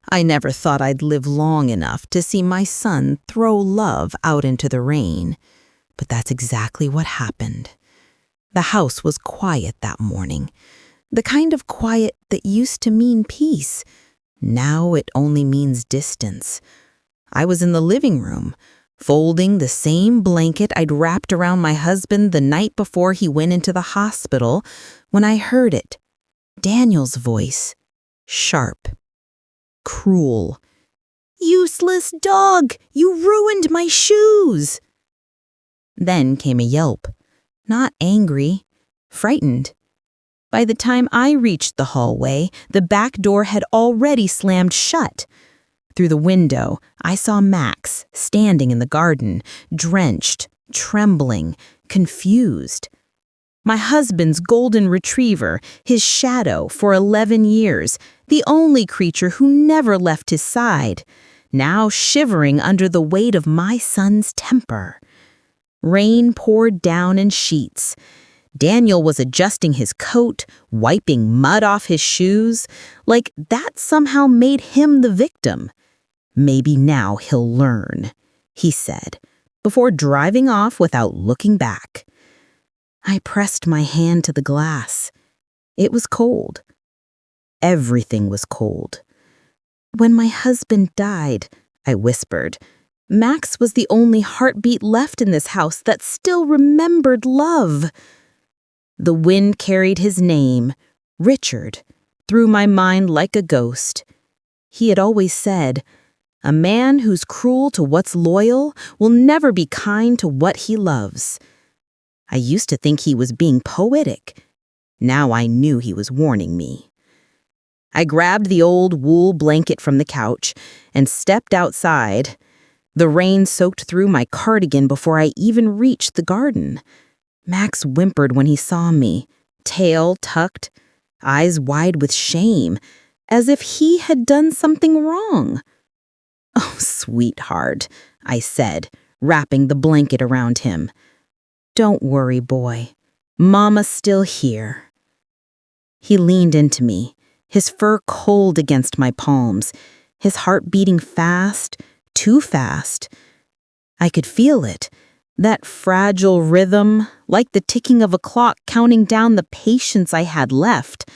I never thought I'd live long enough to see my son throw love out into the rain. But that's exactly what happened. The house was quiet that morning. The kind of quiet that used to mean peace. Now it only means distance. I was in the living room, folding the same blanket I'd wrapped around my husband the night before he went into the hospital, when I heard it. Daniel's voice. Sharp. Cruel. "Useless dog! You ruined my shoes!" Then came a yelp. Not angry, frightened. By the time I reached the hallway, the back door had already slammed shut. Through the window, I saw Max standing in the garden, drenched, trembling, confused. My husband's golden retriever, his shadow for 11 years, the only creature who never left his side, now shivering under the weight of my son's temper. Rain poured down in sheets. Daniel was adjusting his coat, wiping mud off his shoes, like that somehow made him the victim. "Maybe now he'll learn," he said, before driving off without looking back. I pressed my hand to the glass. It was cold. Everything was cold. "When my husband died," I whispered, "Max was the only heartbeat left in this house that still remembered love." The wind carried his name, Richard, through my mind like a ghost. He had always said, "A man who's cruel to what's loyal will never be kind to what he loves." I used to think he was being poetic. Now I knew he was warning me. I grabbed the old wool blanket from the couch and stepped outside. The rain soaked through my cardigan before I even reached the garden. Max whimpered when he saw me, tail tucked, eyes wide with shame, as if he had done something wrong. "Oh, sweetheart," I said, wrapping the blanket around him. "Don't worry, boy. Mama's still here." He leaned into me, his fur cold against my palms, his heart beating fast, too fast. I could feel it, that fragile rhythm, like the ticking of a clock counting down the patience I had left.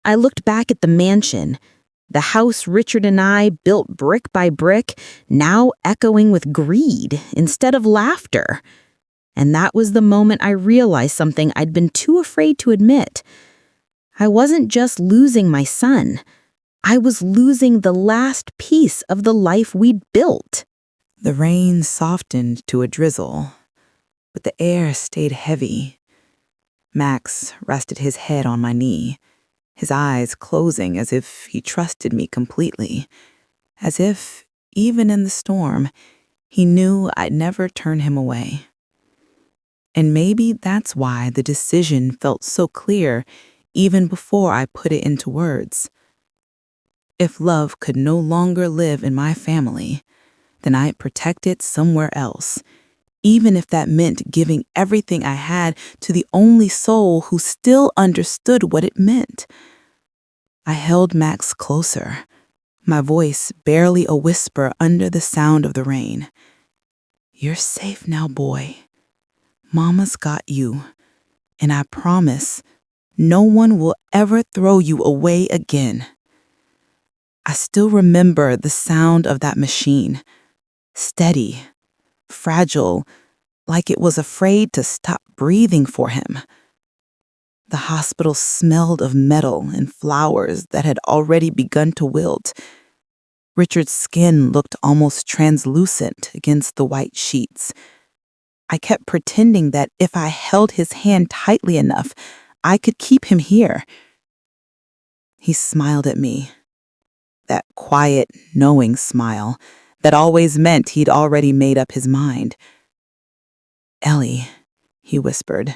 I looked back at the mansion, the house Richard and I built brick by brick, now echoing with greed instead of laughter. And that was the moment I realized something I'd been too afraid to admit. I wasn't just losing my son. I was losing the last piece of the life we'd built. The rain softened to a drizzle, but the air stayed heavy. Max rested his head on my knee, his eyes closing as if he trusted me completely, as if, even in the storm, he knew I'd never turn him away. And maybe that's why the decision felt so clear even before I put it into words. If love could no longer live in my family, then I'd protect it somewhere else, even if that meant giving everything I had to the only soul who still understood what it meant. I held Max closer, my voice barely a whisper under the sound of the rain. "You're safe now, boy. Mama's got you, and I promise no one will ever throw you away again." I still remember the sound of that machine, steady, fragile, like it was afraid to stop breathing for him. The hospital smelled of metal and flowers that had already begun to wilt. Richard's skin looked almost translucent against the white sheets. I kept pretending that if I held his hand tightly enough, I could keep him here. He smiled at me, that quiet, knowing smile that always meant he'd already made up his mind. "Ellie," he whispered,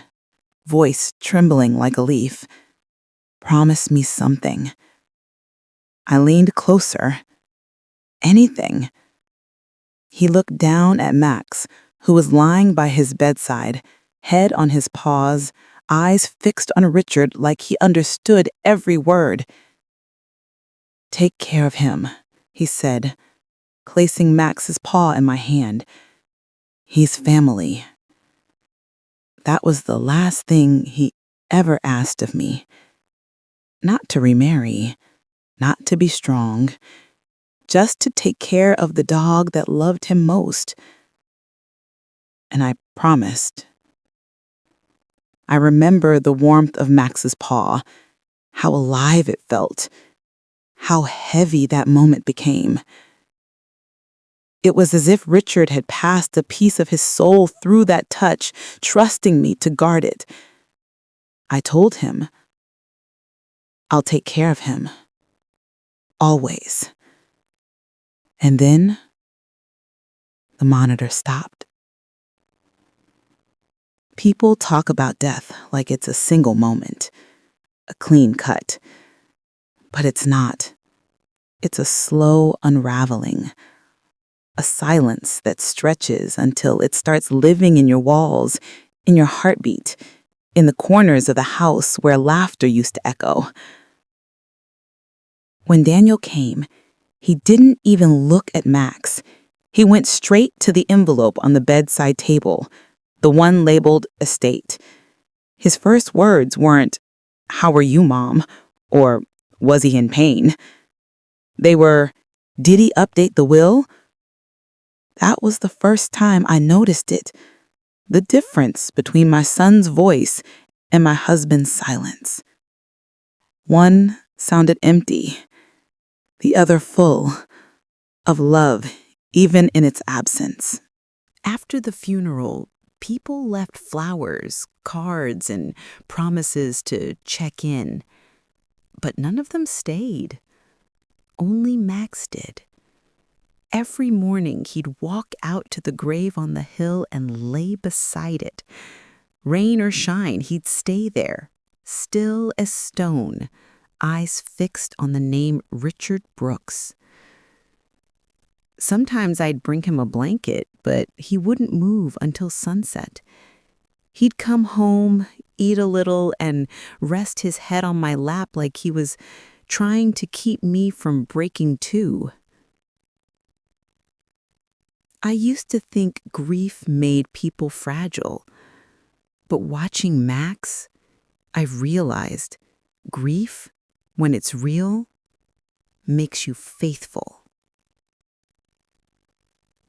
voice trembling like a leaf, "promise me something." I leaned closer. Anything. He looked down at Max, who was lying by his bedside, head on his paws, eyes fixed on Richard like he understood every word. "Take care of him," he said, placing Max's paw in my hand. "He's family." That was the last thing he ever asked of me. Not to remarry, not to be strong, just to take care of the dog that loved him most. And I promised. I remember the warmth of Max's paw, how alive it felt, how heavy that moment became. It was as if Richard had passed a piece of his soul through that touch, trusting me to guard it. I told him, "I'll take care of him. Always." And then the monitor stopped. People talk about death like it's a single moment, a clean cut. But it's not. It's a slow unraveling, a silence that stretches until it starts living in your walls, in your heartbeat, in the corners of the house where laughter used to echo. When Daniel came, he didn't even look at Max. He went straight to the envelope on the bedside table, the one labeled estate. His first words weren't, "How are you, Mom?" or "Was he in pain?" They were, "Did he update the will?" That was the first time I noticed it, the difference between my son's voice and my husband's silence. One sounded empty, the other full of love, even in its absence. After the funeral, people left flowers, cards, and promises to check in. But none of them stayed. Only Max did. Every morning, he'd walk out to the grave on the hill and lay beside it. Rain or shine, he'd stay there, still as stone, eyes fixed on the name Richard Brooks. Sometimes I'd bring him a blanket, but he wouldn't move until sunset. He'd come home, eat a little, and rest his head on my lap like he was trying to keep me from breaking too. I used to think grief made people fragile, but watching Max, I've realized grief, when it's real, makes you faithful.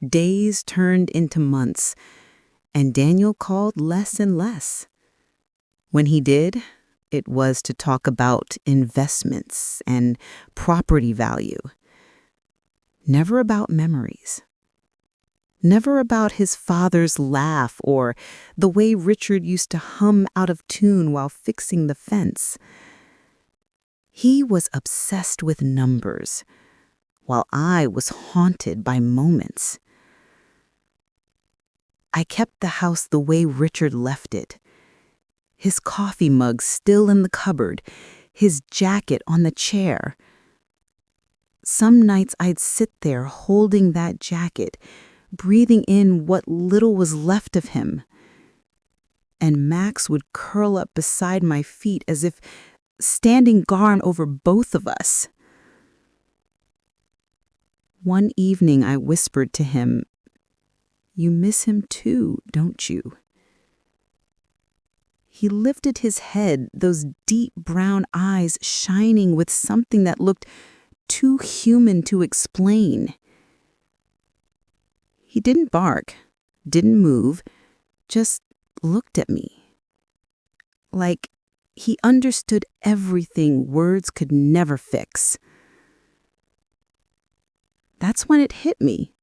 Days turned into months, and Daniel called less and less. When he did, it was to talk about investments and property value. Never about memories. Never about his father's laugh or the way Richard used to hum out of tune while fixing the fence. He was obsessed with numbers, while I was haunted by moments. I kept the house the way Richard left it. His coffee mug still in the cupboard, his jacket on the chair. Some nights I'd sit there holding that jacket, breathing in what little was left of him. And Max would curl up beside my feet as if standing guard over both of us. One evening I whispered to him, "You miss him too, don't you?" He lifted his head, those deep brown eyes shining with something that looked too human to explain. He didn't bark, didn't move, just looked at me. Like he understood everything words could never fix. That's when it hit me.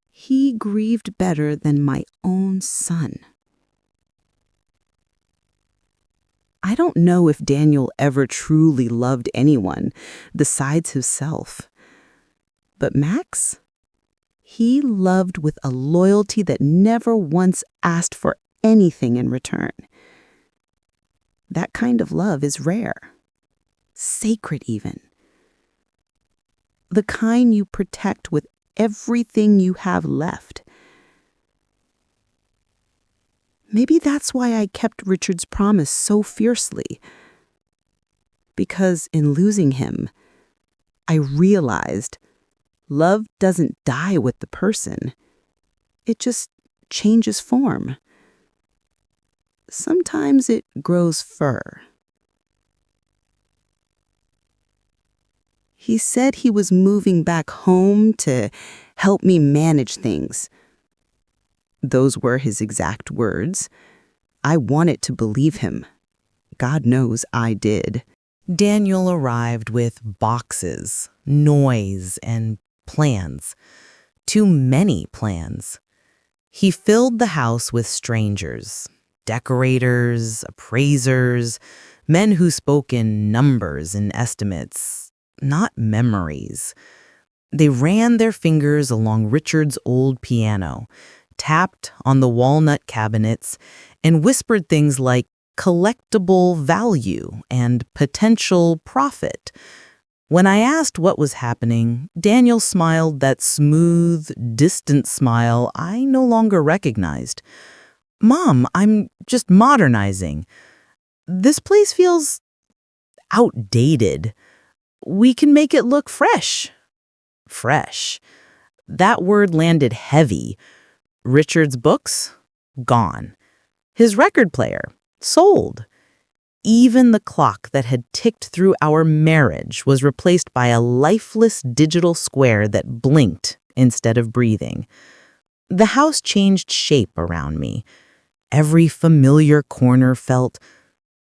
He grieved better than my own son. I don't know if Daniel ever truly loved anyone besides himself. But Max? He loved with a loyalty that never once asked for anything in return. That kind of love is rare, sacred even. The kind you protect with everything you have left. Maybe that's why I kept Richard's promise so fiercely. Because in losing him, I realized love doesn't die with the person. It just changes form. Sometimes it grows fur. He said he was moving back home to help me manage things. Those were his exact words. I wanted to believe him. God knows I did. Daniel arrived with boxes, noise, and plans. Too many plans. He filled the house with strangers, decorators, appraisers, men who spoke in numbers and estimates, not memories. They ran their fingers along Richard's old piano, tapped on the walnut cabinets, and whispered things like collectible value and potential profit. When I asked what was happening, Daniel smiled that smooth, distant smile I no longer recognized. "Mom, I'm just modernizing. This place feels outdated. We can make it look fresh." Fresh. That word landed heavy. Richard's books? Gone. His record player? Sold. Even the clock that had ticked through our marriage was replaced by a lifeless digital square that blinked instead of breathing. The house changed shape around me. Every familiar corner felt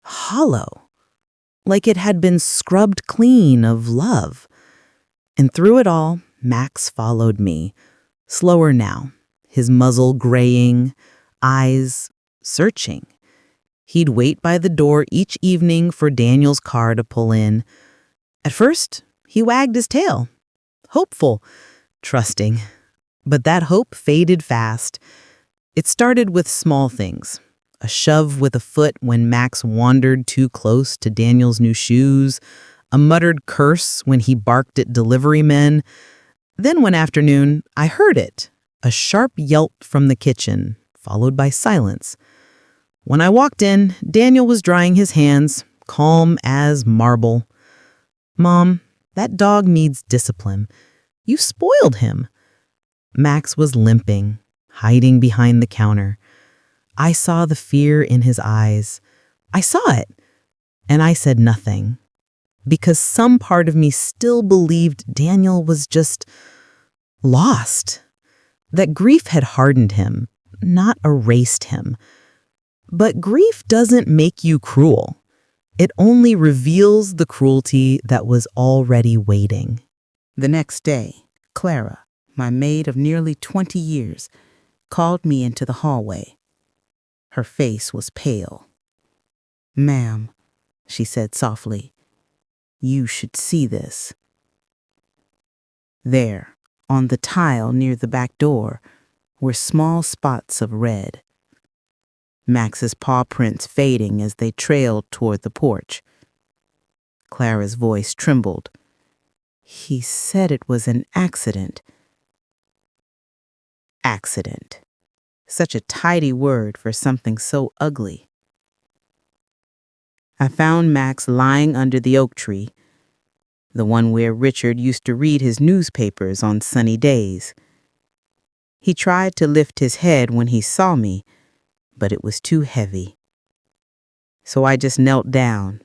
hollow, like it had been scrubbed clean of love. And through it all, Max followed me, slower now, his muzzle graying, eyes searching. He'd wait by the door each evening for Daniel's car to pull in. At first, he wagged his tail, hopeful, trusting. But that hope faded fast. It started with small things. A shove with a foot when Max wandered too close to Daniel's new shoes, a muttered curse when he barked at delivery men. Then one afternoon, I heard it, a sharp yelp from the kitchen, followed by silence. When I walked in, Daniel was drying his hands, calm as marble. "Mom, that dog needs discipline. You spoiled him." Max was limping, hiding behind the counter. I saw the fear in his eyes. I saw it, and I said nothing, because some part of me still believed Daniel was just lost, that grief had hardened him, not erased him. But grief doesn't make you cruel. It only reveals the cruelty that was already waiting. The next day, Clara, my maid of nearly 20 years, called me into the hallway. Her face was pale. "Ma'am," she said softly, "you should see this." There, on the tile near the back door, were small spots of red. Max's paw prints fading as they trailed toward the porch. Clara's voice trembled. "He said it was an accident." Accident. Such a tidy word for something so ugly. I found Max lying under the oak tree, the one where Richard used to read his newspapers on sunny days. He tried to lift his head when he saw me, but it was too heavy. So I just knelt down,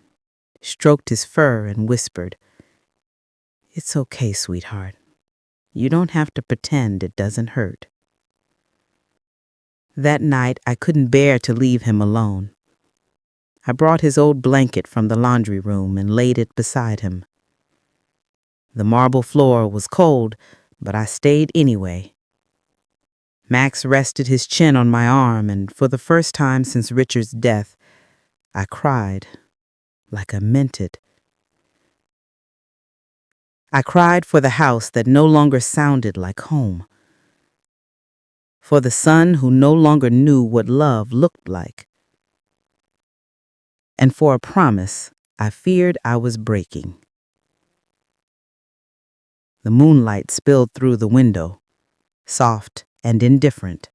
stroked his fur, and whispered, "It's okay, sweetheart. You don't have to pretend it doesn't hurt." That night, I couldn't bear to leave him alone. I brought his old blanket from the laundry room and laid it beside him. The marble floor was cold, but I stayed anyway. Max rested his chin on my arm, and for the first time since Richard's death, I cried like I meant it. I cried for the house that no longer sounded like home, for the son who no longer knew what love looked like, and for a promise I feared I was breaking. The moonlight spilled through the window, soft and indifferent.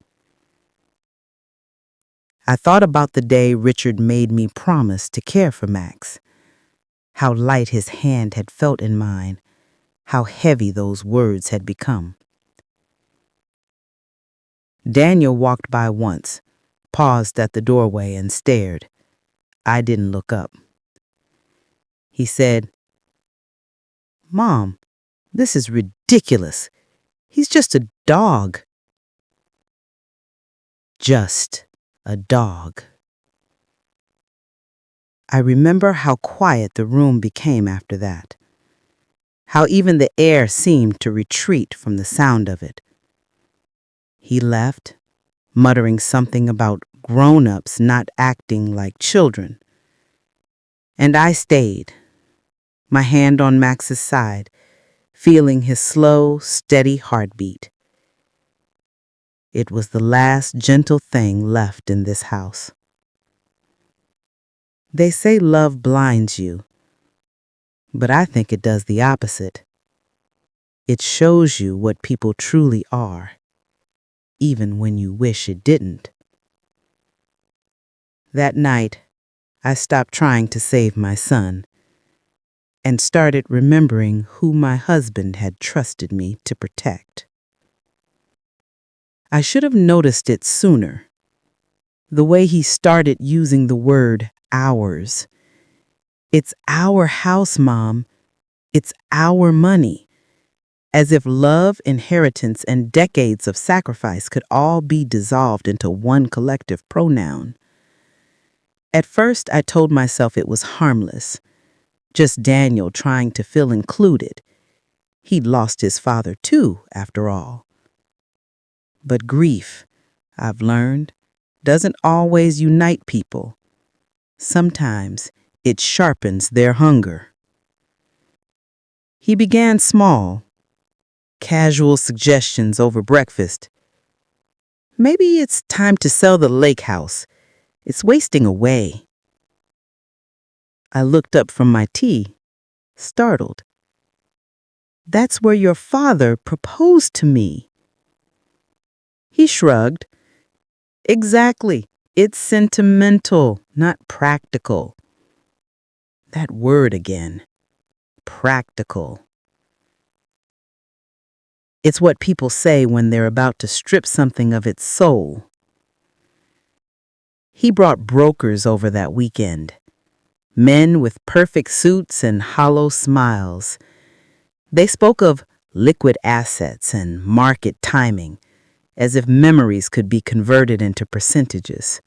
I thought about the day Richard made me promise to care for Max, how light his hand had felt in mine, how heavy those words had become. Daniel walked by once, paused at the doorway and stared. I didn't look up. He said, "Mom, this is ridiculous. He's just a dog." Just a dog. I remember how quiet the room became after that. How even the air seemed to retreat from the sound of it. He left, muttering something about grown-ups not acting like children. And I stayed, my hand on Max's side, feeling his slow, steady heartbeat. It was the last gentle thing left in this house. They say love blinds you, but I think it does the opposite. It shows you what people truly are, even when you wish it didn't. That night, I stopped trying to save my son and started remembering who my husband had trusted me to protect. I should have noticed it sooner. The way he started using the word ours. It's our house, Mom. It's our money. As if love, inheritance, and decades of sacrifice could all be dissolved into one collective pronoun. At first, I told myself it was harmless. Just Daniel trying to feel included. He'd lost his father too, after all. But grief, I've learned, doesn't always unite people. Sometimes it sharpens their hunger. He began small, casual suggestions over breakfast. Maybe it's time to sell the lake house. It's wasting away. I looked up from my tea, startled. That's where your father proposed to me. He shrugged. Exactly. It's sentimental, not practical. That word again. Practical. It's what people say when they're about to strip something of its soul. He brought brokers over that weekend. Men with perfect suits and hollow smiles. They spoke of liquid assets and market timing, as if memories could be converted into percentages.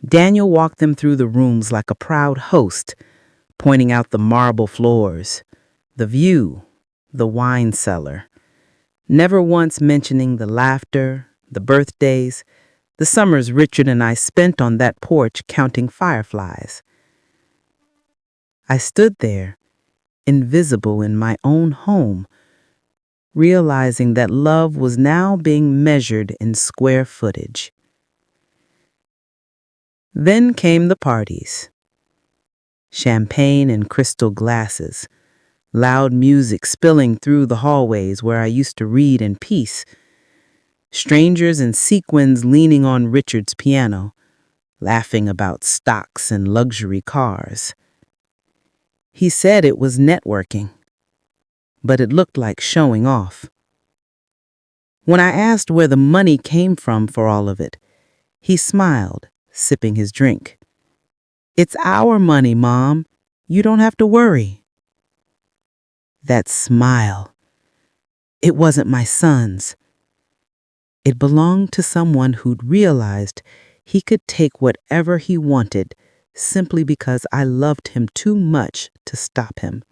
Daniel walked them through the rooms like a proud host, pointing out the marble floors, the view, the wine cellar, never once mentioning the laughter, the birthdays, the summers Richard and I spent on that porch counting fireflies. I stood there, invisible in my own home, realizing that love was now being measured in square footage. Then came the parties. Champagne in crystal glasses, loud music spilling through the hallways where I used to read in peace, strangers in sequins leaning on Richard's piano, laughing about stocks and luxury cars. He said it was networking, but it looked like showing off. When I asked where the money came from for all of it, he smiled, sipping his drink. It's our money, Mom. You don't have to worry. That smile. It wasn't my son's. It belonged to someone who'd realized he could take whatever he wanted simply because I loved him too much to stop him.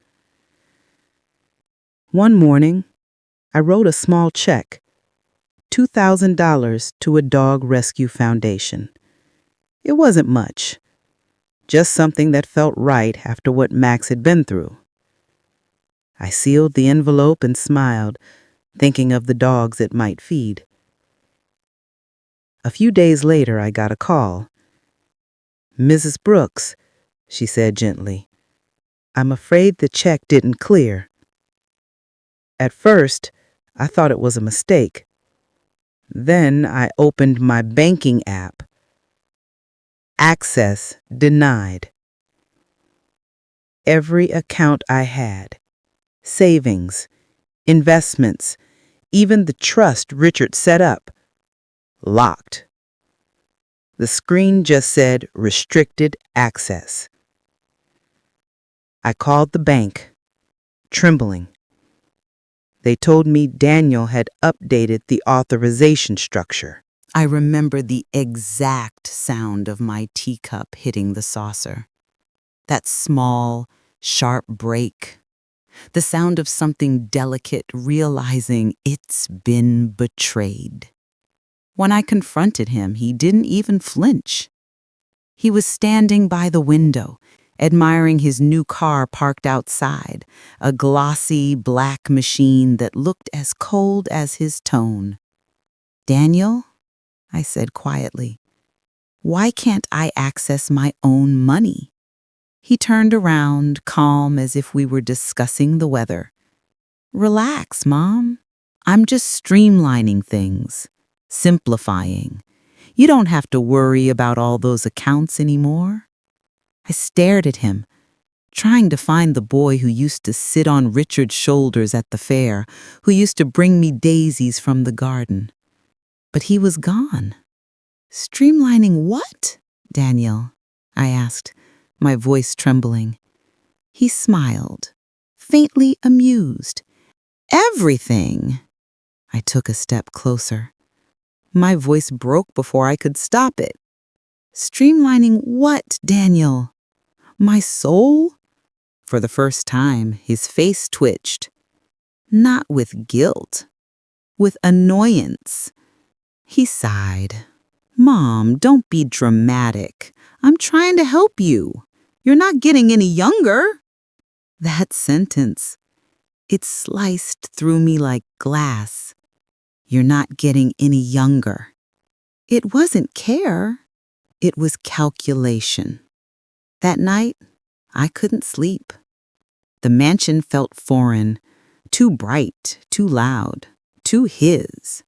One morning, I wrote a small check, $2,000 to a dog rescue foundation. It wasn't much, just something that felt right after what Max had been through. I sealed the envelope and smiled, thinking of the dogs it might feed. A few days later, I got a call. "Mrs. Brooks," she said gently, "I'm afraid the check didn't clear." At first, I thought it was a mistake. Then I opened my banking app. Access denied. Every account I had, savings, investments, even the trust Richard set up. Locked. The screen just said restricted access. I called the bank, trembling. They told me Daniel had updated the authorization structure. I remember the exact sound of my teacup hitting the saucer. That small, sharp break. The sound of something delicate realizing it's been betrayed. When I confronted him, he didn't even flinch. He was standing by the window, admiring his new car parked outside, a glossy black machine that looked as cold as his tone. "Daniel," I said quietly, "why can't I access my own money?" He turned around, calm as if we were discussing the weather. "Relax, Mom. I'm just streamlining things, simplifying. You don't have to worry about all those accounts anymore." I stared at him, trying to find the boy who used to sit on Richard's shoulders at the fair, who used to bring me daisies from the garden. But he was gone. "Streamlining what, Daniel?" I asked, my voice trembling. He smiled, faintly amused. "Everything." I took a step closer. My voice broke before I could stop it. "Streamlining what, Daniel? My soul?" For the first time, his face twitched. Not with guilt, with annoyance. He sighed. "Mom, don't be dramatic. I'm trying to help you. You're not getting any younger." That sentence, it sliced through me like glass. You're not getting any younger. It wasn't care. It was calculation. That night, I couldn't sleep. The mansion felt foreign, too bright, too loud, too his.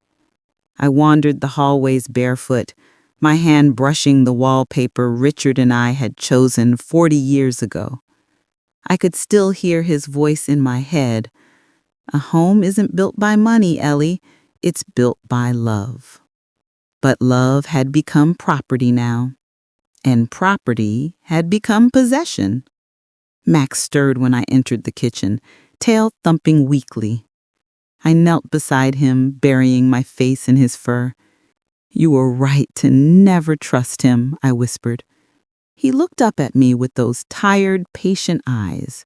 I wandered the hallways barefoot, my hand brushing the wallpaper Richard and I had chosen 40 years ago. I could still hear his voice in my head. "A home isn't built by money, Ellie. It's built by love." But love had become property now, and property had become possession. Max stirred when I entered the kitchen, tail thumping weakly. I knelt beside him, burying my face in his fur. "You were right to never trust him," I whispered. He looked up at me with those tired, patient eyes.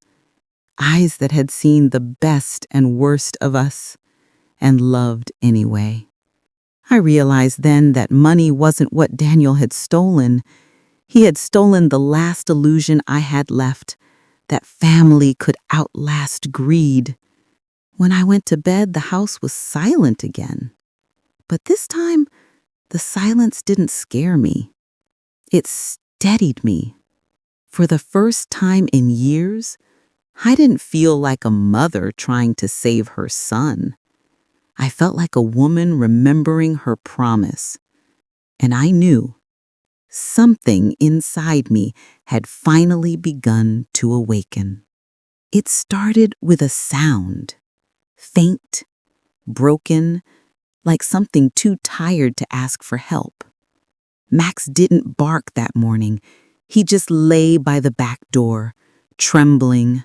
Eyes that had seen the best and worst of us, and loved anyway. I realized then that money wasn't what Daniel had stolen. He had stolen the last illusion I had left, that family could outlast greed. When I went to bed, the house was silent again. But this time, the silence didn't scare me. It steadied me. For the first time in years, I didn't feel like a mother trying to save her son. I felt like a woman remembering her promise. And I knew something inside me had finally begun to awaken. It started with a sound, faint, broken, like something too tired to ask for help. Max didn't bark that morning. He just lay by the back door, trembling,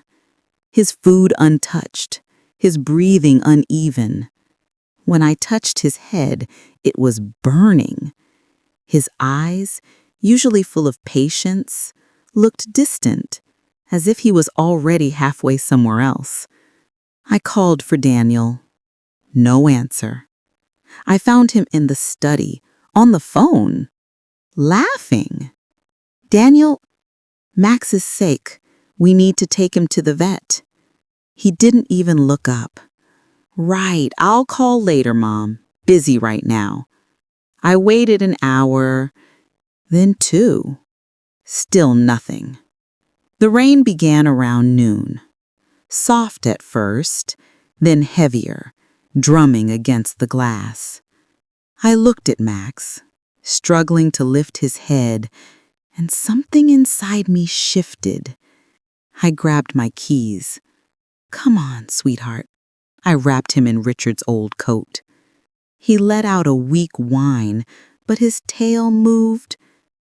his food untouched, his breathing uneven. When I touched his head, it was burning. His eyes, usually full of patience, looked distant, as if he was already halfway somewhere else. I called for Daniel. No answer. I found him in the study, on the phone, laughing. "Daniel, Max is sick. We need to take him to the vet." He didn't even look up. "Right, I'll call later, Mom. Busy right now." I waited an hour, then 2. Still nothing. The rain began around noon. Soft at first, then heavier, drumming against the glass. I looked at Max, struggling to lift his head, and something inside me shifted. I grabbed my keys. Come on, sweetheart. I wrapped him in Richard's old coat. He let out a weak whine, but his tail moved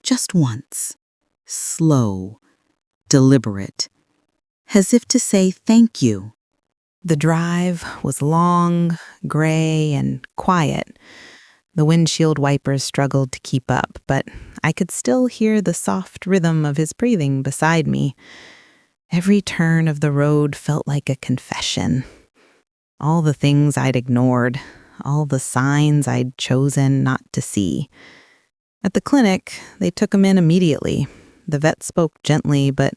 just once. Slow, deliberate, as if to say thank you. The drive was long, gray, and quiet. The windshield wipers struggled to keep up, but I could still hear the soft rhythm of his breathing beside me. Every turn of the road felt like a confession. All the things I'd ignored, all the signs I'd chosen not to see. At the clinic, they took him in immediately. The vet spoke gently, but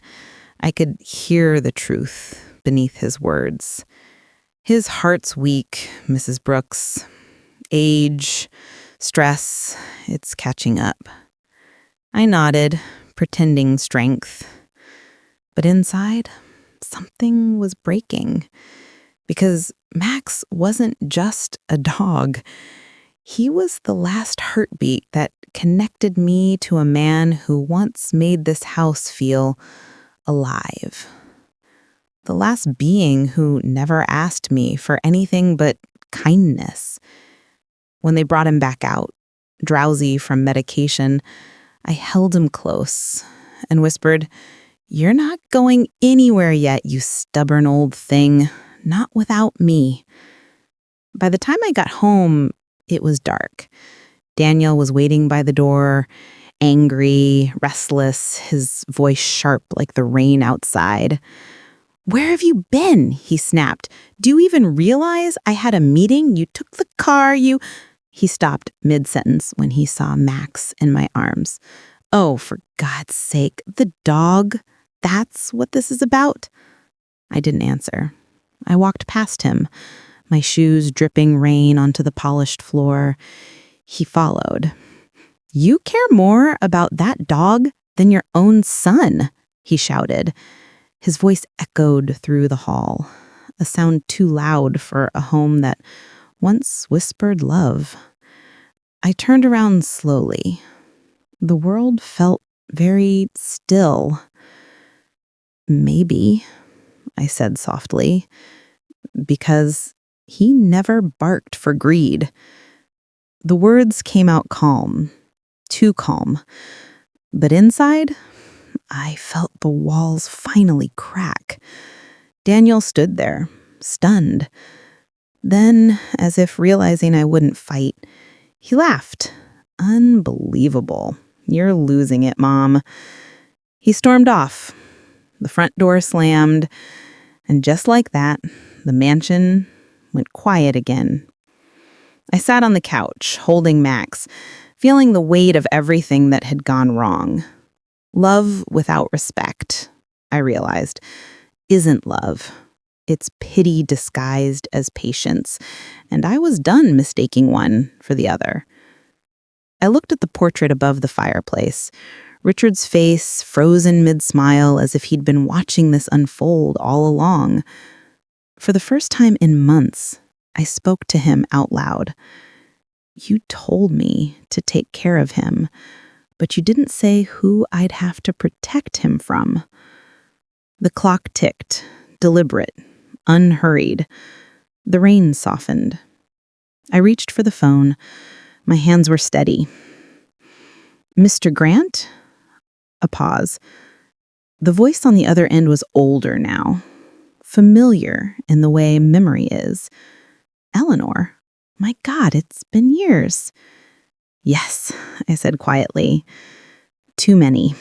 I could hear the truth beneath his words. His heart's weak, Mrs. Brooks. Age, stress, it's catching up. I nodded, pretending strength. But inside, something was breaking. Because Max wasn't just a dog. He was the last heartbeat that connected me to a man who once made this house feel alive. The last being who never asked me for anything but kindness. When they brought him back out, drowsy from medication, I held him close and whispered, "You're not going anywhere yet, you stubborn old thing. Not without me." By the time I got home, it was dark. Daniel was waiting by the door, angry, restless, his voice sharp like the rain outside. "Where have you been?" he snapped. "Do you even realize I had a meeting? You took the car, you—" He stopped mid-sentence when he saw Max in my arms. "Oh, for God's sake, the dog? That's what this is about?" I didn't answer. I walked past him, my shoes dripping rain onto the polished floor. He followed. "You care more about that dog than your own son," he shouted. His voice echoed through the hall, a sound too loud for a home that once whispered love. I turned around slowly. The world felt very still. "Maybe," I said softly, "because he never barked for greed." The words came out calm, too calm. But inside, I felt the walls finally crack. Daniel stood there, stunned. Then, as if realizing I wouldn't fight, he laughed. "Unbelievable. You're losing it, Mom." He stormed off. The front door slammed, and just like that, the mansion went quiet again. I sat on the couch, holding Max, feeling the weight of everything that had gone wrong. Love without respect, I realized, isn't love. It's pity disguised as patience, and I was done mistaking one for the other. I looked at the portrait above the fireplace, Richard's face frozen mid-smile as if he'd been watching this unfold all along. For the first time in months, I spoke to him out loud. "You told me to take care of him, but you didn't say who I'd have to protect him from." The clock ticked, deliberate, unhurried. The rain softened. I reached for the phone. My hands were steady. "Mr. Grant?" A pause. The voice on the other end was older now, familiar in the way memory is. "Eleanor? My God, it's been years." "Yes," I said quietly. "Too many."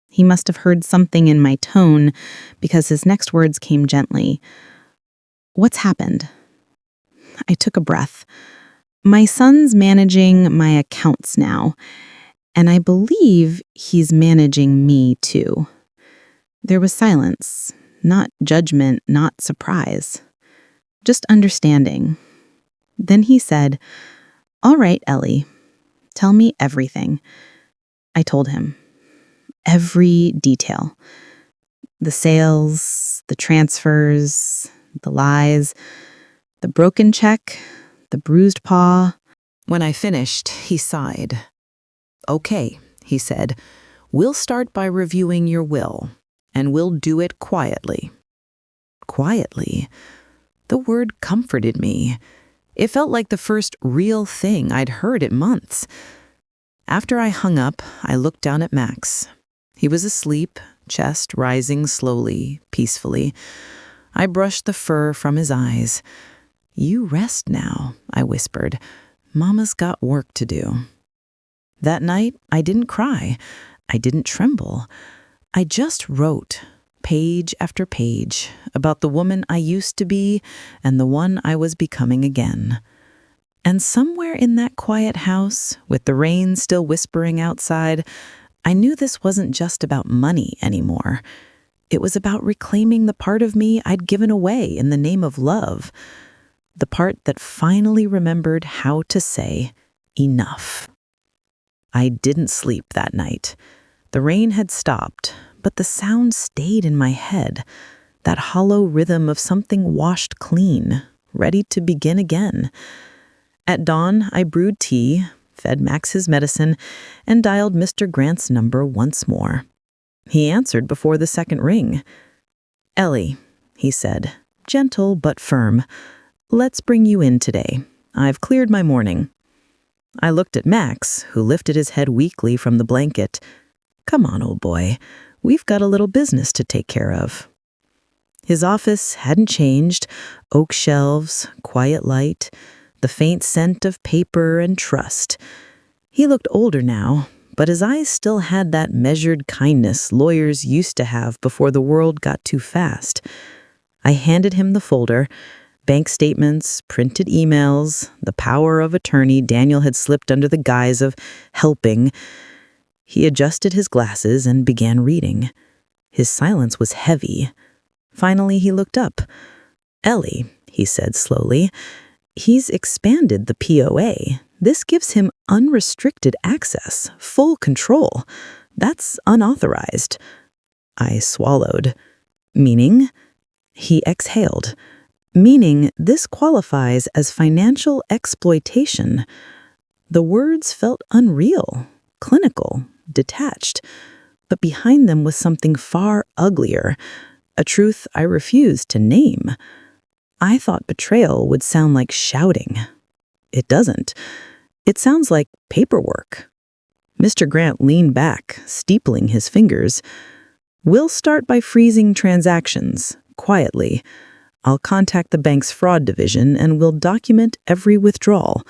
He must have heard something in my tone because his next words came gently. "What's happened?" I took a breath. "My son's managing my accounts now, and I believe he's managing me too." There was silence, not judgment, not surprise, just understanding. Then he said, "All right, Ellie, tell me everything." I told him. Every detail. The sales, the transfers, the lies, the broken check, the bruised paw. When I finished, he sighed. "Okay," he said, "we'll start by reviewing your will, and we'll do it quietly." quietly. The word comforted me. It felt like the first real thing I'd heard in months. After I hung up, I looked down at Max. He was asleep, chest rising slowly, peacefully. I brushed the fur from his eyes. "You rest now," I whispered. "Mama's got work to do." That night, I didn't cry. I didn't tremble. I just wrote, page after page, about the woman I used to be and the one I was becoming again. And somewhere in that quiet house, with the rain still whispering outside, I knew this wasn't just about money anymore. It was about reclaiming the part of me I'd given away in the name of love. The part that finally remembered how to say, enough. I didn't sleep that night. The rain had stopped, but the sound stayed in my head, that hollow rhythm of something washed clean, ready to begin again. At dawn, I brewed tea, fed Max his medicine, and dialed Mr. Grant's number once more. He answered before the second ring. "Ellie," he said, gentle but firm, "let's bring you in today. I've cleared my morning." I looked at Max, who lifted his head weakly from the blanket. "Come on, old boy. We've got a little business to take care of." His office hadn't changed. Oak shelves, quiet light, the faint scent of paper and trust. He looked older now, but his eyes still had that measured kindness lawyers used to have before the world got too fast. I handed him the folder, bank statements, printed emails, the power of attorney Daniel had slipped under the guise of helping. He adjusted his glasses and began reading. His silence was heavy. Finally, he looked up. "Ellie," he said slowly, "he's expanded the POA. This gives him unrestricted access, full control. That's unauthorized." I swallowed. "Meaning?" He exhaled. "Meaning this qualifies as financial exploitation." The words felt unreal, clinical, detached, but behind them was something far uglier, a truth I refused to name. I thought betrayal would sound like shouting. It doesn't. It sounds like paperwork. Mr. Grant leaned back, steepling his fingers. "We'll start by freezing transactions, quietly. I'll contact the bank's fraud division and we'll document every withdrawal."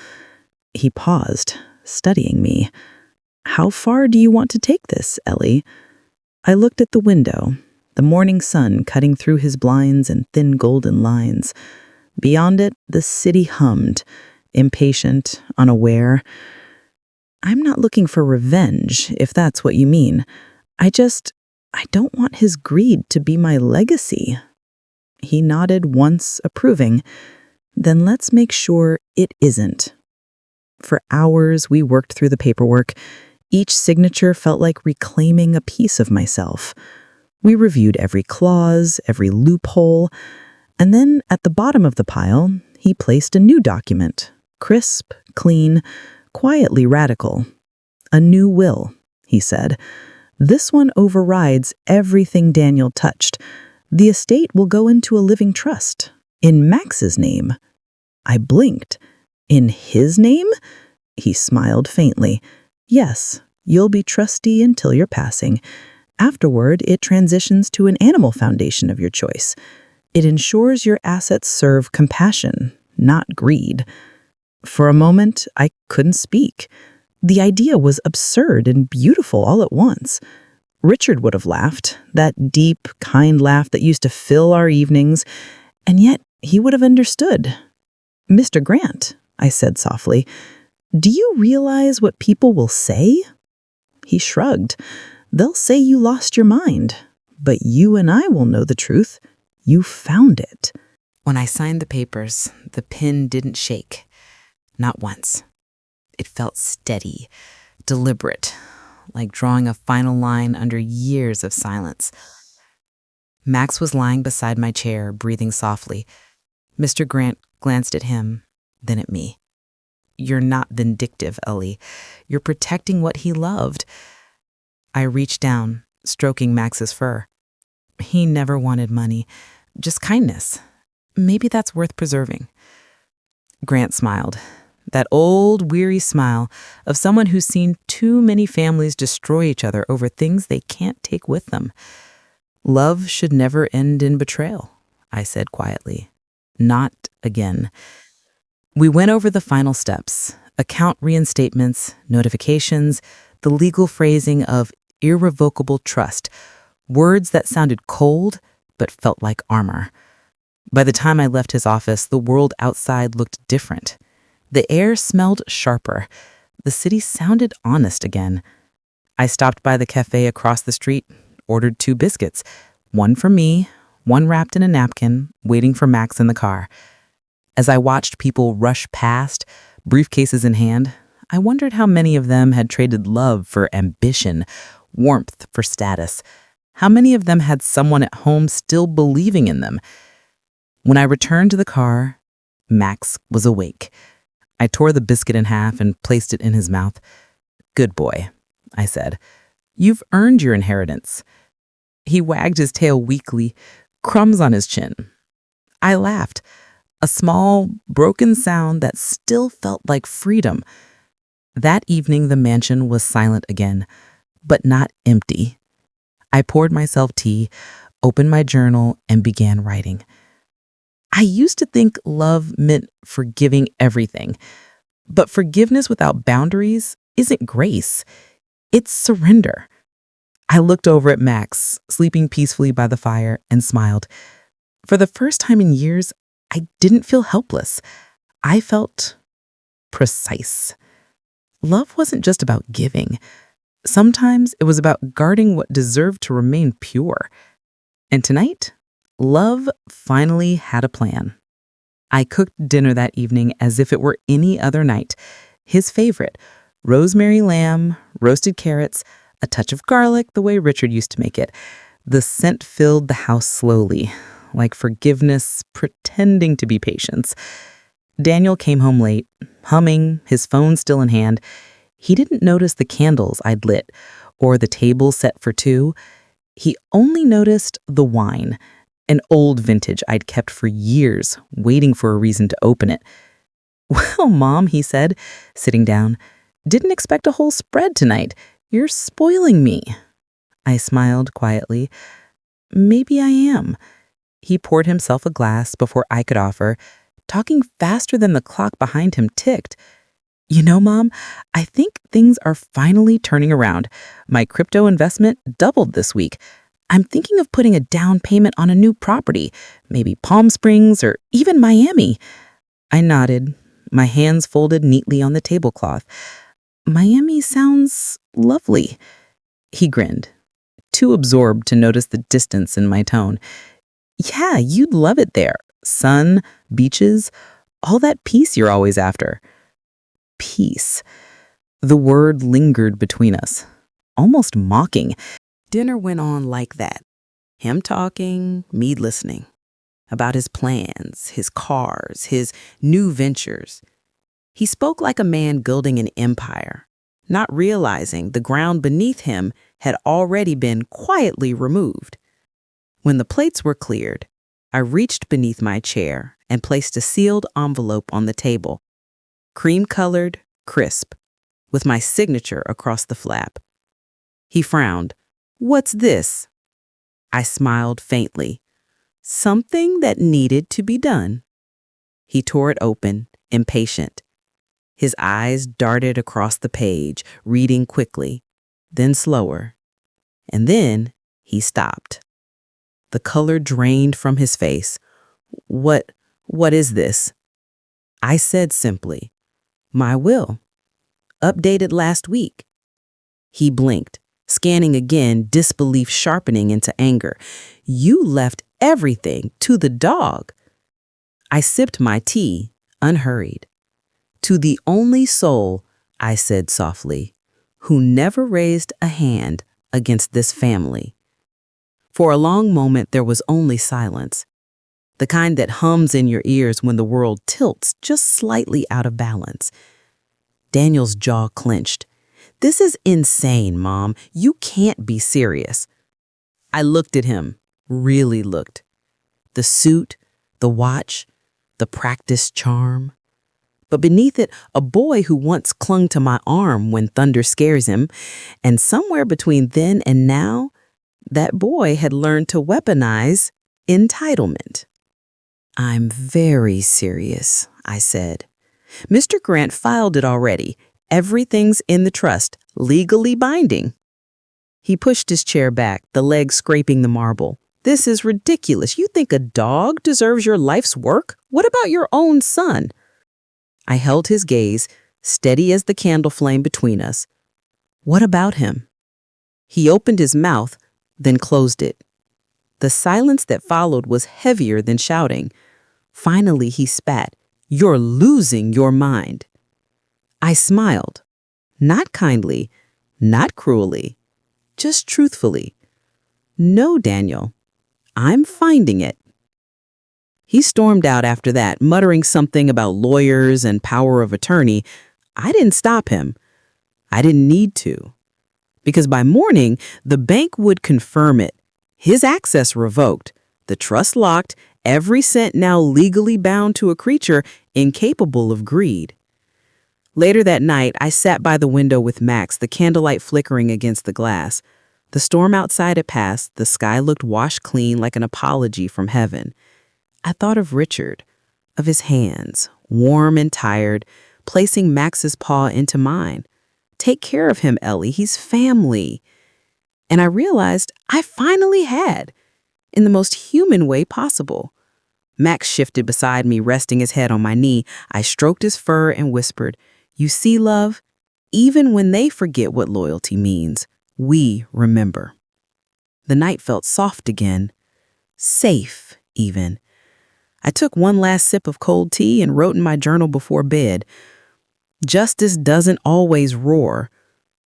He paused, studying me. "How far do you want to take this, Ellie?" I looked at the window, the morning sun cutting through his blinds in thin golden lines. Beyond it, the city hummed, impatient, unaware. "I'm not looking for revenge, if that's what you mean. I don't want his greed to be my legacy." He nodded once, approving. "Then let's make sure it isn't." For hours, we worked through the paperwork. Each signature felt like reclaiming a piece of myself. We reviewed every clause, every loophole, and then at the bottom of the pile, he placed a new document, crisp, clean, quietly radical. "A new will," he said. "This one overrides everything Daniel touched. The estate will go into a living trust, in Max's name." I blinked. "In his name?" He smiled faintly. "Yes, you'll be trustee until your passing. Afterward, it transitions to an animal foundation of your choice. It ensures your assets serve compassion, not greed." For a moment, I couldn't speak. The idea was absurd and beautiful all at once. Richard would have laughed, that deep, kind laugh that used to fill our evenings, and yet he would have understood. "Mr. Grant," I said softly, "do you realize what people will say?" He shrugged. "They'll say you lost your mind, but you and I will know the truth. You found it." When I signed the papers, the pen didn't shake. Not once. It felt steady, deliberate, like drawing a final line under years of silence. Max was lying beside my chair, breathing softly. Mr. Grant glanced at him, then at me. "You're not vindictive, Ellie. You're protecting what he loved." I reached down, stroking Max's fur. "He never wanted money. just kindness. Maybe that's worth preserving. Grant smiled. That old, weary smile of someone who's seen too many families destroy each other over things they can't take with them. Love should never end in betrayal, I said quietly. Not again. We went over the final steps: account reinstatements, notifications, the legal phrasing of irrevocable trust, words that sounded cold but felt like armor. By the time I left his office, the world outside looked different. The air smelled sharper. The city sounded honest again. I stopped by the cafe across the street, ordered 2 biscuits, one for me, one wrapped in a napkin, waiting for Max in the car. As I watched people rush past, briefcases in hand, I wondered how many of them had traded love for ambition, warmth for status. How many of them had someone at home still believing in them? When I returned to the car, Max was awake. I tore the biscuit in half and placed it in his mouth. "Good boy," I said. "You've earned your inheritance." He wagged his tail weakly, crumbs on his chin. I laughed, a small, broken sound that still felt like freedom. That evening, the mansion was silent again, but not empty. I poured myself tea, opened my journal, and began writing. I used to think love meant forgiving everything, but forgiveness without boundaries isn't grace. It's surrender. I looked over at Max, sleeping peacefully by the fire, and smiled. For the first time in years, I didn't feel helpless. I felt precise. Love wasn't just about giving. Sometimes it was about guarding what deserved to remain pure. And tonight, love finally had a plan. I cooked dinner that evening as if it were any other night. His favorite: rosemary lamb, roasted carrots, a touch of garlic the way Richard used to make it. The scent filled the house slowly, like forgiveness pretending to be patience. Daniel came home late, humming, his phone still in hand. He didn't notice the candles I'd lit or the table set for 2. He only noticed the wine, an old vintage I'd kept for years, waiting for a reason to open it. "Well, Mom," he said, sitting down, "didn't expect a whole spread tonight. You're spoiling me." I smiled quietly. "Maybe I am." He poured himself a glass before I could offer, talking faster than the clock behind him ticked. "You know, Mom, I think things are finally turning around. My crypto investment doubled this week. I'm thinking of putting a down payment on a new property, maybe Palm Springs or even Miami." I nodded, my hands folded neatly on the tablecloth. "Miami sounds lovely." He grinned, too absorbed to notice the distance in my tone. "Yeah, you'd love it there. Sun, beaches, all that peace you're always after." Peace. The word lingered between us, almost mocking. Dinner went on like that. Him talking, me listening. About his plans, his cars, his new ventures. He spoke like a man building an empire, not realizing the ground beneath him had already been quietly removed. When the plates were cleared, I reached beneath my chair and placed a sealed envelope on the table, cream-colored, crisp, with my signature across the flap. He frowned. "What's this?" I smiled faintly. "Something that needed to be done." He tore it open, impatient. His eyes darted across the page, reading quickly, then slower. And then he stopped. The color drained from his face. What is this?" I said simply, "My will. Updated last week." He blinked, scanning again, disbelief sharpening into anger. "You left everything to the dog." I sipped my tea, unhurried. "To the only soul," I said softly, "who never raised a hand against this family." For a long moment there was only silence, the kind that hums in your ears when the world tilts just slightly out of balance. Daniel's jaw clenched. "This is insane, Mom. You can't be serious." I looked at him, really looked. The suit, the watch, the practiced charm. But beneath it, a boy who once clung to my arm when thunder scares him, and somewhere between then and now, that boy had learned to weaponize entitlement. "I'm very serious," I said. "Mr. Grant filed it already. Everything's in the trust, legally binding." He pushed his chair back, the leg scraping the marble. "This is ridiculous. You think a dog deserves your life's work? What about your own son?" I held his gaze, steady as the candle flame between us. "What about him?" He opened his mouth, then closed it. The silence that followed was heavier than shouting. Finally, he spat, "You're losing your mind." I smiled. Not kindly, not cruelly, just truthfully. "No, Daniel, I'm finding it." He stormed out after that, muttering something about lawyers and power of attorney. I didn't stop him. I didn't need to. Because by morning, the bank would confirm it. His access revoked, the trust locked, every cent now legally bound to a creature incapable of greed. Later that night, I sat by the window with Max, the candlelight flickering against the glass. The storm outside had passed, the sky looked washed clean like an apology from heaven. I thought of Richard, of his hands, warm and tired, placing Max's paw into mine. "Take care of him, Ellie, he's family." And I realized I finally had, in the most human way possible. Max shifted beside me, resting his head on my knee. I stroked his fur and whispered, "You see, love, even when they forget what loyalty means, we remember." The night felt soft again, safe even. I took one last sip of cold tea and wrote in my journal before bed. Justice doesn't always roar.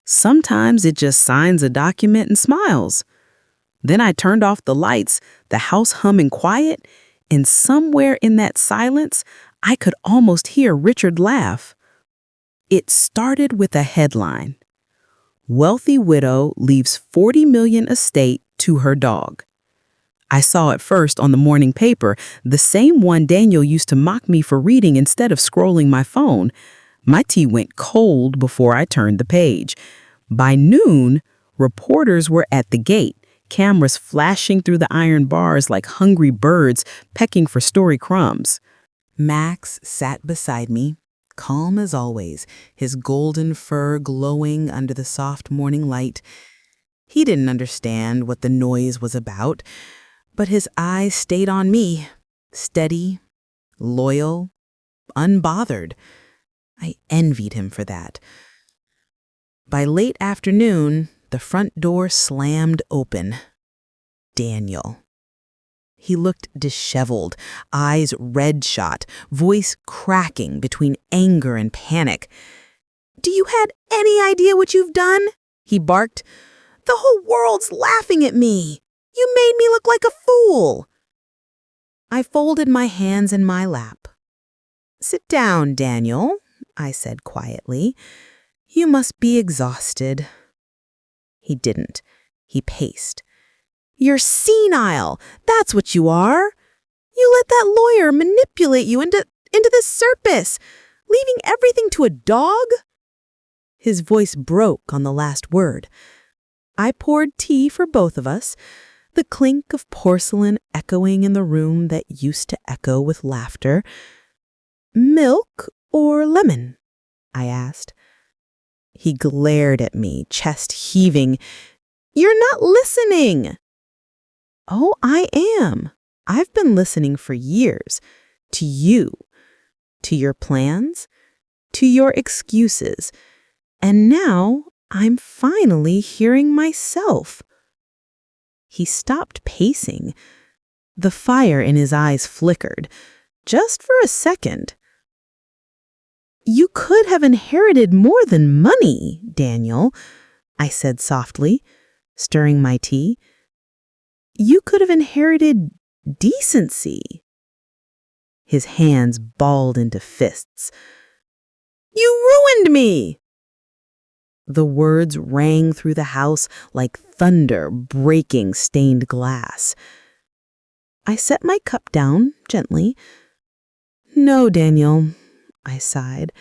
Sometimes it just signs a document and smiles. Then I turned off the lights, the house humming quiet, and somewhere in that silence, I could almost hear Richard laugh. It started with a headline. "Wealthy widow leaves 40 million estate to her dog." I saw it first on the morning paper, the same one Daniel used to mock me for reading instead of scrolling my phone. My tea went cold before I turned the page. By noon, reporters were at the gate, cameras flashing through the iron bars like hungry birds pecking for story crumbs. Max sat beside me, calm as always, his golden fur glowing under the soft morning light. He didn't understand what the noise was about, but his eyes stayed on me, steady, loyal, unbothered. I envied him for that. By late afternoon, the front door slammed open. Daniel. He looked disheveled, eyes red-shot, voice cracking between anger and panic. "Do you had any idea what you've done?" he barked. "The whole world's laughing at me. You made me look like a fool." I folded my hands in my lap. "Sit down, Daniel," I said quietly. "You must be exhausted." He didn't. He paced. "You're senile. That's what you are. You let that lawyer manipulate you into this circus, leaving everything to a dog?" His voice broke on the last word. I poured tea for both of us, the clink of porcelain echoing in the room that used to echo with laughter. "Milk or lemon?" I asked. He glared at me, chest heaving. "You're not listening." "Oh, I am. I've been listening for years. To you, to your plans, to your excuses. And now I'm finally hearing myself." He stopped pacing. The fire in his eyes flickered, just for a second. "You could have inherited more than money, Daniel," I said softly, stirring my tea. "You could have inherited decency." His hands balled into fists. "You ruined me!" The words rang through the house like thunder breaking stained glass. I set my cup down gently. "No, Daniel," I sighed.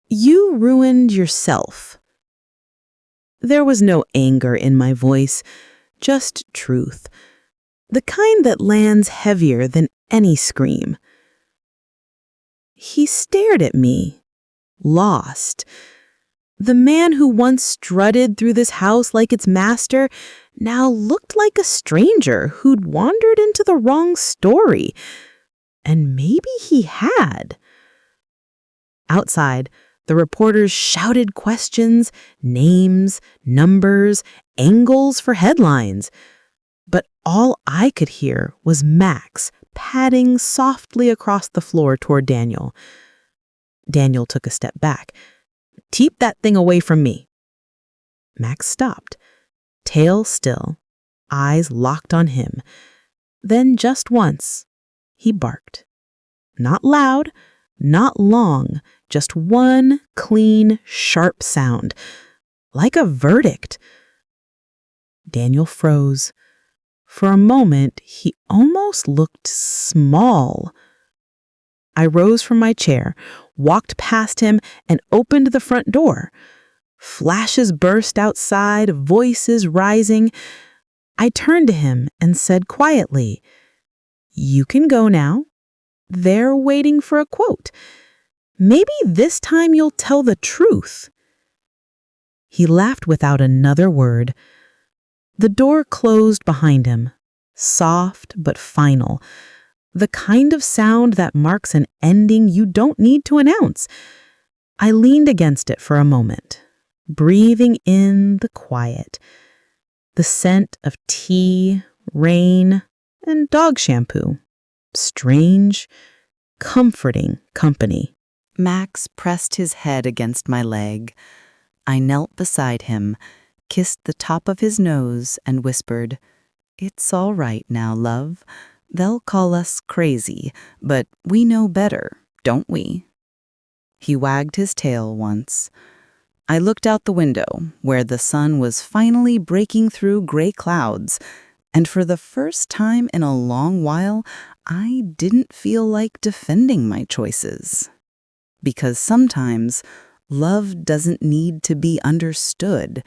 "You ruined yourself." There was no anger in my voice, just truth. The kind that lands heavier than any scream. He stared at me, lost. The man who once strutted through this house like its master now looked like a stranger who'd wandered into the wrong story. And maybe he had. Outside, the reporters shouted questions, names, numbers, angles for headlines. But all I could hear was Max padding softly across the floor toward Daniel. Daniel took a step back. "Keep that thing away from me." Max stopped, tail still, eyes locked on him. Then just once, he barked. Not loud, not long, just one clean, sharp sound, like a verdict. Daniel froze. For a moment, he almost looked small. I rose from my chair, walked past him, and opened the front door. Flashes burst outside, voices rising. I turned to him and said quietly, "You can go now. They're waiting for a quote. Maybe this time you'll tell the truth." He laughed without another word. The door closed behind him, soft but final, the kind of sound that marks an ending you don't need to announce. I leaned against it for a moment, breathing in the quiet, the scent of tea, rain, and dog shampoo. Strange, comforting company. Max pressed his head against my leg. I knelt beside him, kissed the top of his nose, and whispered, "It's all right now, love. They'll call us crazy, but we know better, don't we?" He wagged his tail once. I looked out the window, where the sun was finally breaking through gray clouds, and for the first time in a long while, I didn't feel like defending my choices. Because sometimes, love doesn't need to be understood.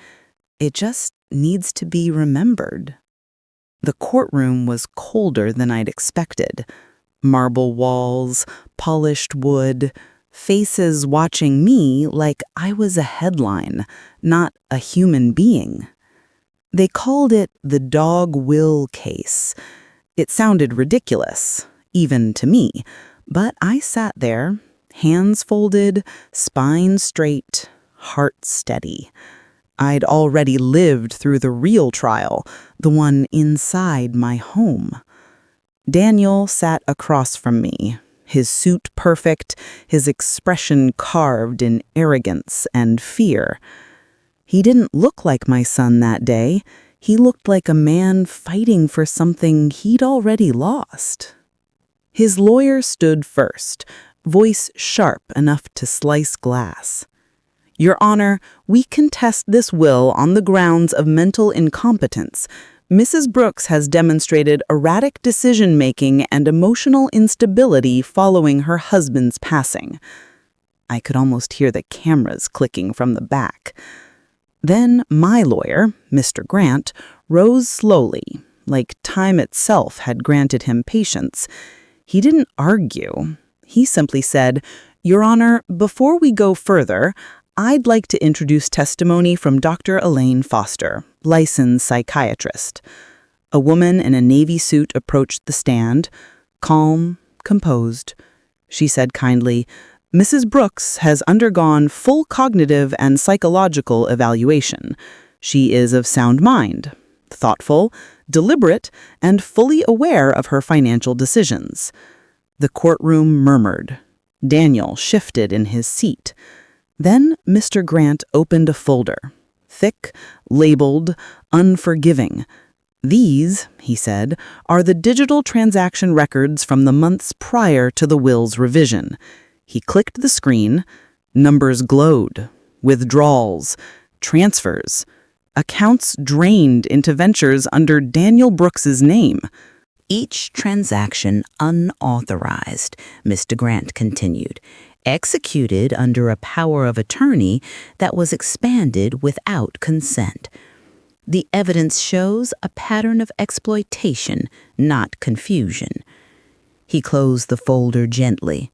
It just needs to be remembered. The courtroom was colder than I'd expected. Marble walls, polished wood, faces watching me like I was a headline, not a human being. They called it the dog Will case. It sounded ridiculous, even to me, but I sat there, hands folded, spine straight, heart steady. I'd already lived through the real trial, the one inside my home. Daniel sat across from me, his suit perfect, his expression carved in arrogance and fear. He didn't look like my son that day. He looked like a man fighting for something he'd already lost. His lawyer stood first, voice sharp enough to slice glass. "Your Honor, we contest this will on the grounds of mental incompetence. Mrs. Brooks has demonstrated erratic decision-making and emotional instability following her husband's passing." I could almost hear the cameras clicking from the back. Then my lawyer, Mr. Grant, rose slowly, like time itself had granted him patience. He didn't argue. He simply said, "Your Honor, before we go further, I'd like to introduce testimony from Dr. Elaine Foster, licensed psychiatrist." A woman in a navy suit approached the stand, calm, composed. She said kindly, "Mrs. Brooks has undergone full cognitive and psychological evaluation. She is of sound mind, thoughtful, deliberate, and fully aware of her financial decisions." The courtroom murmured. Daniel shifted in his seat. Then Mr. Grant opened a folder, thick, labeled, unforgiving. "These," he said, "are the digital transaction records from the months prior to the will's revision." He clicked the screen. Numbers glowed. Withdrawals, transfers, accounts drained into ventures under Daniel Brooks's name. Each transaction unauthorized, Mr. Grant continued, executed under a power of attorney that was expanded without consent. The evidence shows a pattern of exploitation, not confusion. He closed the folder gently.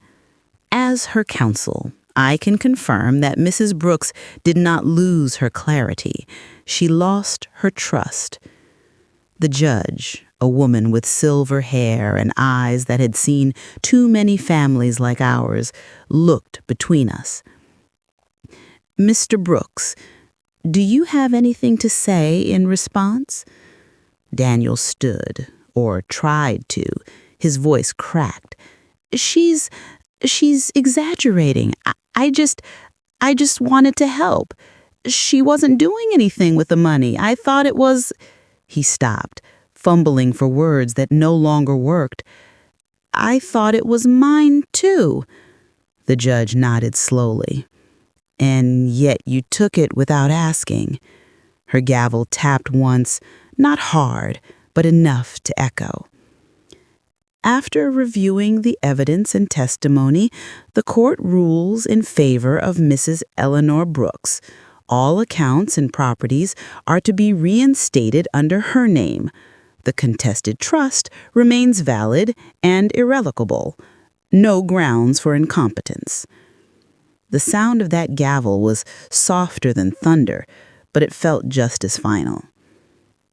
As her counsel, I can confirm that Mrs. Brooks did not lose her clarity. She lost her trust. The judge, a woman with silver hair and eyes that had seen too many families like ours, looked between us. Mr. Brooks, do you have anything to say in response? Daniel stood, or tried to. His voice cracked. She's exaggerating. I just wanted to help. She wasn't doing anything with the money. I thought it was... He stopped, fumbling for words that no longer worked. I thought it was mine, too. The judge nodded slowly. And yet you took it without asking. Her gavel tapped once, not hard, but enough to echo. After reviewing the evidence and testimony, the court rules in favor of Mrs. Eleanor Brooks. All accounts and properties are to be reinstated under her name. The contested trust remains valid and irrevocable. No grounds for incompetence. The sound of that gavel was softer than thunder, but it felt just as final.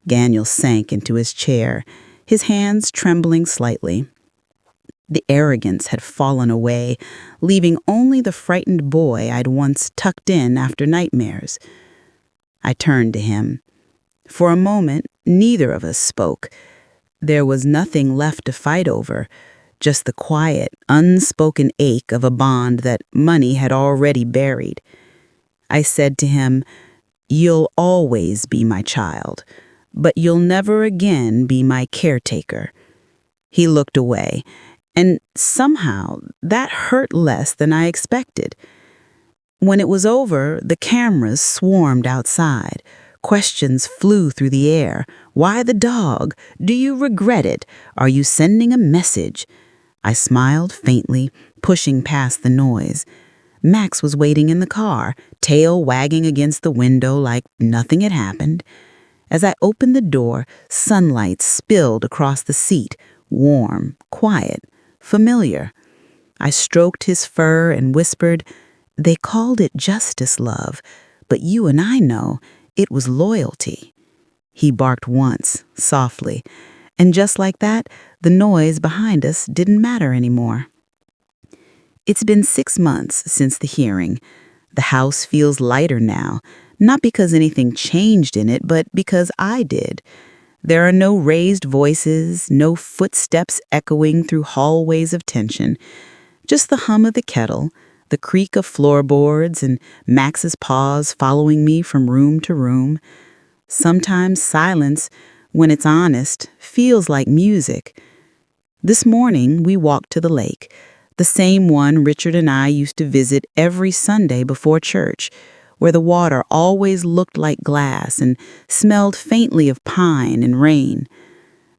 Daniel sank into his chair, his hands trembling slightly. The arrogance had fallen away, leaving only the frightened boy I'd once tucked in after nightmares. I turned to him. For a moment, neither of us spoke. There was nothing left to fight over, just the quiet, unspoken ache of a bond that money had already buried. I said to him, "You'll always be my child, but you'll never again be my caretaker." He looked away. And somehow, that hurt less than I expected. When it was over, the cameras swarmed outside. Questions flew through the air. Why the dog? Do you regret it? Are you sending a message? I smiled faintly, pushing past the noise. Max was waiting in the car, tail wagging against the window like nothing had happened. As I opened the door, sunlight spilled across the seat, warm, quiet, familiar. I stroked his fur and whispered, "They called it justice, love, but you and I know it was loyalty." He barked once, softly, and just like that, the noise behind us didn't matter anymore. It's been 6 months since the hearing. The house feels lighter now, not because anything changed in it, but because I did. There are no raised voices, no footsteps echoing through hallways of tension, just the hum of the kettle, the creak of floorboards, and Max's paws following me from room to room. Sometimes silence, when it's honest, feels like music. This morning, we walked to the lake, the same one Richard and I used to visit every Sunday before church, where the water always looked like glass and smelled faintly of pine and rain.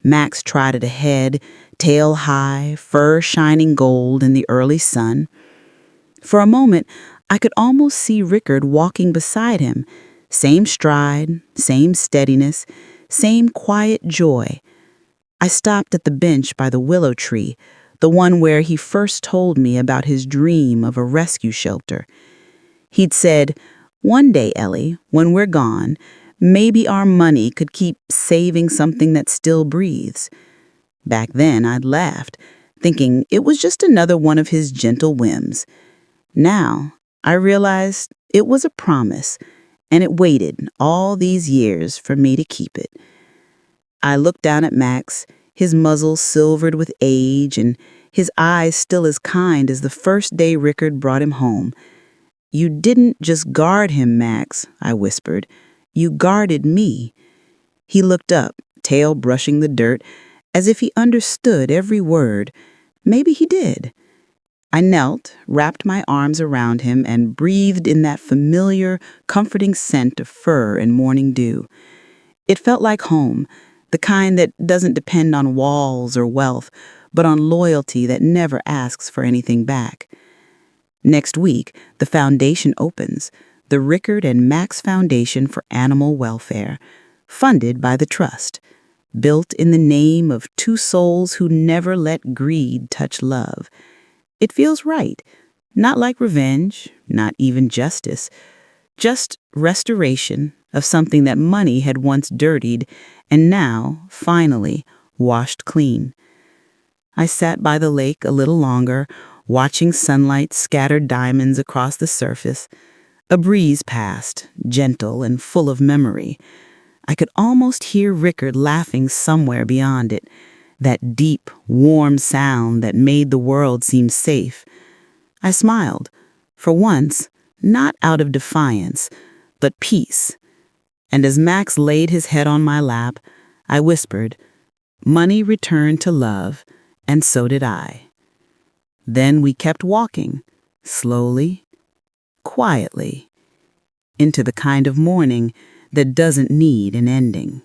Max trotted ahead, tail high, fur shining gold in the early sun. For a moment, I could almost see Rickard walking beside him, same stride, same steadiness, same quiet joy. I stopped at the bench by the willow tree, the one where he first told me about his dream of a rescue shelter. He'd said, "One day, Ellie, when we're gone, maybe our money could keep saving something that still breathes." Back then, I'd laughed, thinking it was just another one of his gentle whims. Now, I realized it was a promise, and it waited all these years for me to keep it. I looked down at Max, his muzzle silvered with age and his eyes still as kind as the first day Rickard brought him home. "You didn't just guard him, Max," I whispered. "You guarded me." He looked up, tail brushing the dirt, as if he understood every word. Maybe he did. I knelt, wrapped my arms around him, and breathed in that familiar, comforting scent of fur and morning dew. It felt like home, the kind that doesn't depend on walls or wealth, but on loyalty that never asks for anything back. Next week, the foundation opens, the Rickard and Max Foundation for Animal Welfare, funded by the Trust, built in the name of two souls who never let greed touch love. It feels right, not like revenge, not even justice, just restoration of something that money had once dirtied and now, finally, washed clean. I sat by the lake a little longer, watching sunlight scatter diamonds across the surface. A breeze passed, gentle and full of memory. I could almost hear Rickard laughing somewhere beyond it, that deep, warm sound that made the world seem safe. I smiled, for once, not out of defiance, but peace. And as Max laid his head on my lap, I whispered, "Money returned to love, and so did I." Then we kept walking, slowly, quietly, into the kind of morning that doesn't need an ending.